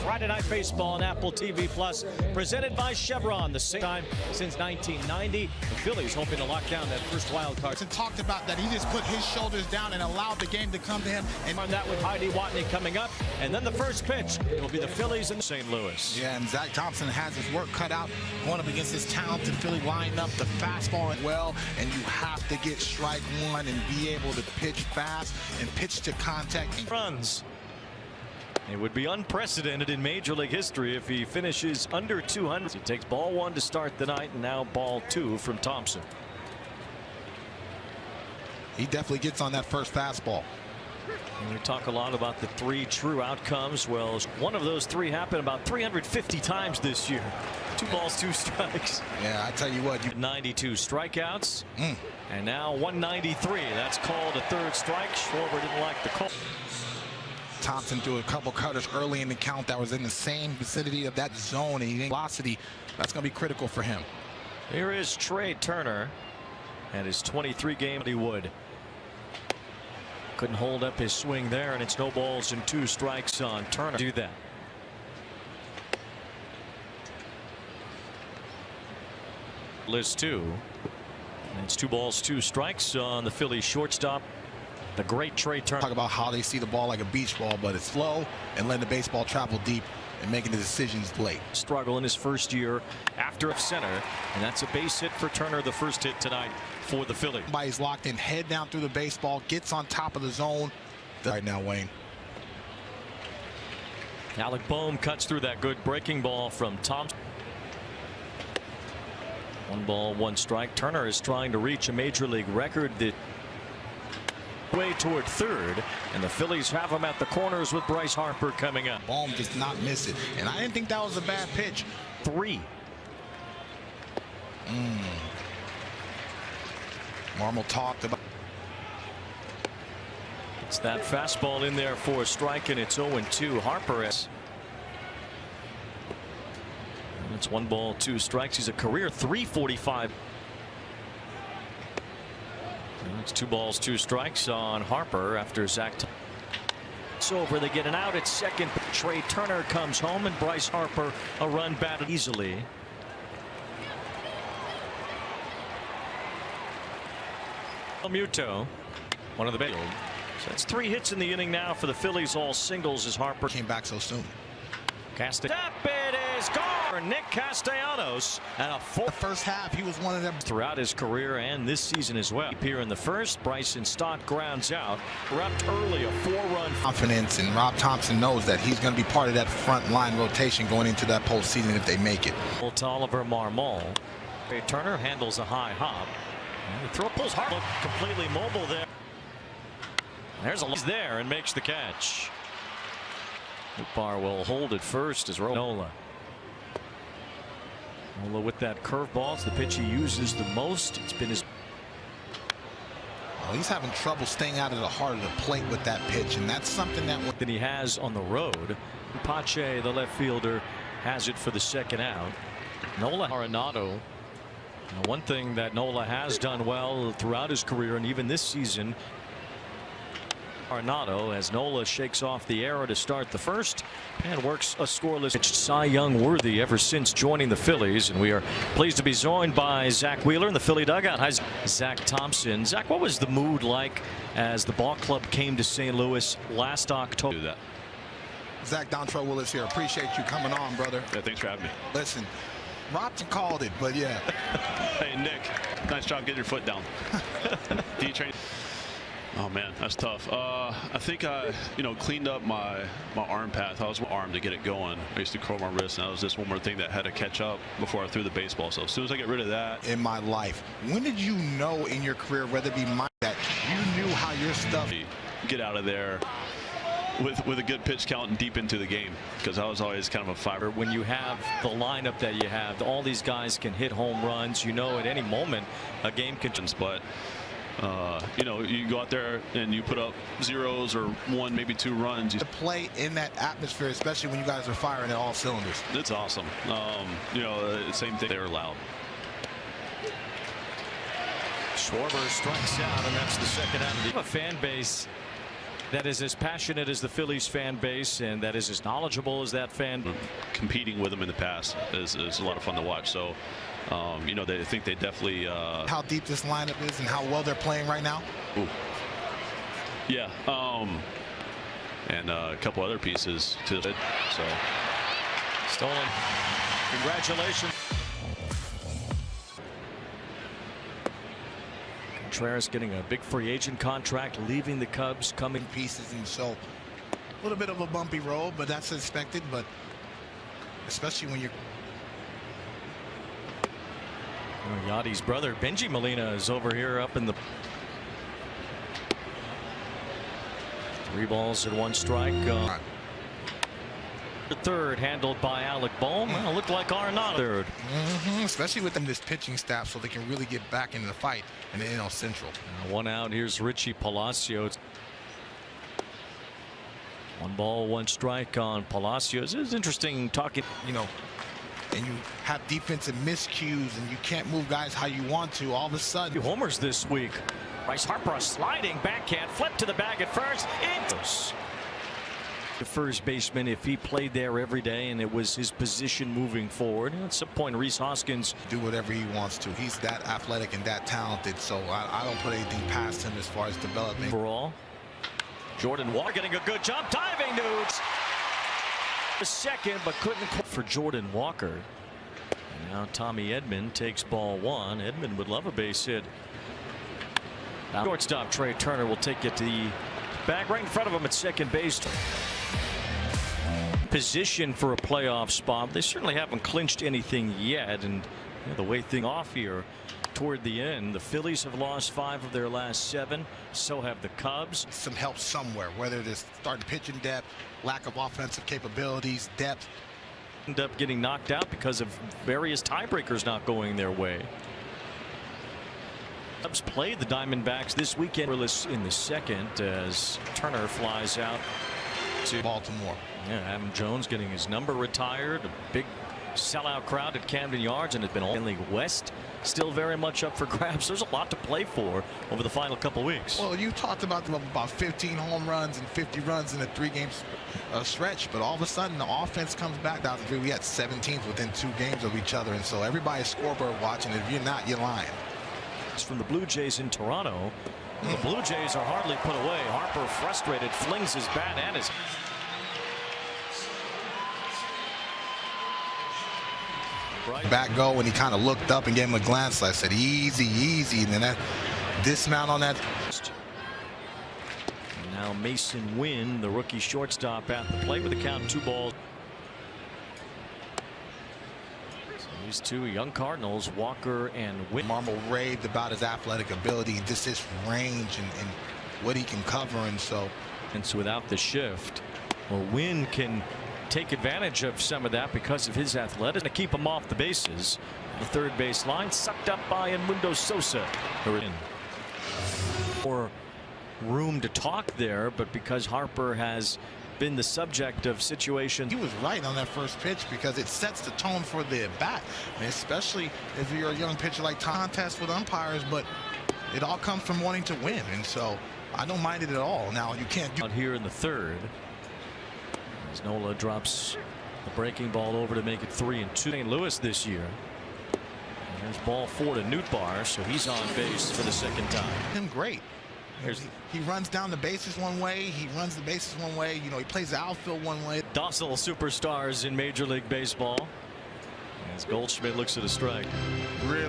Friday Night Baseball on Apple TV Plus, presented by Chevron. The same time since 1990. The Phillies hoping to lock down that first wild card. And talked about that. He just put his shoulders down and allowed the game to come to him. And on that with Heidi Watney coming up. And then the first pitch, it will be the Phillies in St. Louis. Yeah, and Zach Thompson has his work cut out going up against this talented Philly lineup, the fastball well, and you have to get strike one and be able to pitch fast and pitch to contact. Runs. It would be unprecedented in Major League history if he finishes under 200. He takes ball one to start the night, and now ball two from Thompson. He definitely gets on that first fastball. And we talk a lot about the three true outcomes. Well, one of those three happened about 350 times this year. 2 balls, 2 strikes. Yeah, I tell you what. 92 strikeouts. And now 193. That's called a third strike. Schwarber didn't like the call. Thompson threw a couple cutters early in the count that was in the same vicinity of that zone, and velocity. That's going to be critical for him. Here is Trey Turner and his 23 game. He would. Couldn't hold up his swing there, and it's no balls and 2 strikes on Turner. Do that. List 2. And it's 2 balls, 2 strikes on the Phillies shortstop. The great Trey Turner. Talk about how they see the ball like a beach ball, but it's slow and letting the baseball travel deep and making the decisions late. Struggle in his first year after a center, and that's a base hit for Turner, the first hit tonight for the Phillies. He's locked in, head down through the baseball, gets on top of the zone. Right now, Wayne. Alec Bohm cuts through that good breaking ball from Thompson. 1 ball, 1 strike. Turner is trying to reach a major league record that way toward third, and the Phillies have him at the corners with Bryce Harper coming up. Bohm does not miss it, and I didn't think that was a bad pitch. 3. Marmol talked about. It's that fastball in there for a strike, and it's 0-2. Harper is. It's 1 ball, 2 strikes. He's a career .345. It's 2 balls, 2 strikes on Harper after Zach. It's over. They get an out at second. Trey Turner comes home, and Bryce Harper a run batted easily. Muto, one of the big. So that's 3 hits in the inning now for the Phillies, all singles as Harper came back so soon. It is gone. Nick Castellanos and a 4. The first half, he was one of them Throughout his career and this season as well. Here in the first, Bryson Stott grounds out. Repped early, a 4-run confidence, and Rob Thompson knows that he's going to be part of that front line rotation going into that postseason if they make it. To Oliver Marmol. Turner handles a high hop. And the throw pulls hard. Completely mobile there. There's a loss there and makes the catch. Upar will hold it first as Nola. Nola with that curveball. It's the pitch he uses the most. It's been his. Well, he's having trouble staying out of the heart of the plate with that pitch, and that's something that he has on the road. Pache, the left fielder, has it for the second out. Nola Arenado. One thing that Nola has done well throughout his career and even this season. Arenado, as Nola shakes off the error to start the first and works a scoreless. It's Cy Young worthy ever since joining the Phillies, and we are pleased to be joined by Zach Wheeler in the Philly dugout. Hi, Zach Thompson. Zach, what was the mood like as the ball club came to St. Louis last October? Zach, Dontrell Willis here. Appreciate you coming on, brother. Yeah, thanks for having me. Listen, Robson called it, but yeah. Hey, Nick, nice job getting your foot down. Do you train? Oh man, that's tough. I think I, cleaned up my arm path. I was arm to get it going. I used to curl my wrist, and that was just one more thing that had to catch up before I threw the baseball. So as soon as I get rid of that. In my life, when did you know in your career, whether it be mine, that you knew how your stuff? Get out of there with a good pitch count and deep into the game, because I was always kind of a fiber. When you have the lineup that you have, all these guys can hit home runs. At any moment a game can. But you go out there and you put up zeros or 1, maybe 2 runs. To play in that atmosphere, especially when you guys are firing at all cylinders. It's awesome. Same thing. They're loud. Schwarber strikes out, and that's the second out of the fan base that is as passionate as the Phillies fan base, and that is as knowledgeable as that fan. Competing with them in the past is a lot of fun to watch. So, you know, they think they definitely. How deep this lineup is and how well they're playing right now. Ooh. Yeah. And a couple other pieces to it. So. Stolen. Congratulations. Contreras getting a big free agent contract, leaving the Cubs, coming pieces, and so a little bit of a bumpy road, but that's expected. But especially when you're Yadi's brother Benji Molina is over here up in the 3 balls and 1 strike. The third handled by Alec Bohm. Well, looked like Arenado. Third. Especially with them, this pitching staff, so they can really get back into the fight in the NL Central. 1 out. Here's Richie Palacio. 1 ball, 1 strike on Palacios. It's interesting talking. You know, and you have defensive miscues, and you can't move guys how you want to. All of a sudden, 2 homers this week. Bryce Harper, a sliding backhand, flip to the bag at first. The first baseman, if he played there every day and it was his position moving forward. At some point, Rhys Hoskins do whatever he wants to. He's that athletic and that talented, so I don't put anything past him as far as development. Overall, Jordan Walker getting a good jump, diving Nukes. The second, but couldn't for Jordan Walker. And now Tommy Edman takes ball 1. Edman would love a base hit. Now shortstop Trey Turner will take it to the bag right in front of him at second base. Position for a playoff spot. They certainly haven't clinched anything yet, and you know, the way things off here toward the end, the Phillies have lost 5 of their last 7. So have the Cubs. Some help somewhere, whether it is starting pitching depth, lack of offensive capabilities, depth. End up getting knocked out because of various tiebreakers not going their way. Cubs played the Diamondbacks this weekend in the second as Turner flies out to Baltimore. Yeah, Adam Jones getting his number retired. A big sellout crowd at Camden Yards, and it's been all in League West. Still very much up for grabs. There's a lot to play for over the final couple weeks. Well, you talked about 15 home runs and 50 runs in a 3-game stretch, but all of a sudden the offense comes back down to 3. We had 17th within 2 games of each other, and so everybody's scoreboard watching. If you're not, you're lying. It's from the Blue Jays in Toronto. The Blue Jays are hardly put away. Harper, frustrated, flings his bat and his. Back go when he kind of looked up and gave him a glance. I said, easy, easy. And then that dismount on that. Now Mason Wynn, the rookie shortstop, at the plate with a count 2 balls. So these 2 young Cardinals, Walker and Wynn. Marmol raved about his athletic ability and just his range and what he can cover, and so without the shift, well, Wynn can take advantage of some of that because of his athleticism to keep him off the bases. The third base line sucked up by Edmundo Sosa. More room to talk there, but because Harper has been the subject of situations. He was right on that first pitch because it sets the tone for the bat, and especially if you're a young pitcher like contest with umpires, but it all comes from wanting to win, and so I don't mind it at all. Now you can't do out here in the third as Nola drops the breaking ball over to make it 3-2. St. Louis this year. And here's ball 4 to Nootbaar, so he's on base for the second time. Him great. He runs down the bases one way, he runs the bases one way, you know, he plays the outfield one way. Docile superstars in Major League Baseball as Goldschmidt looks at a strike. Really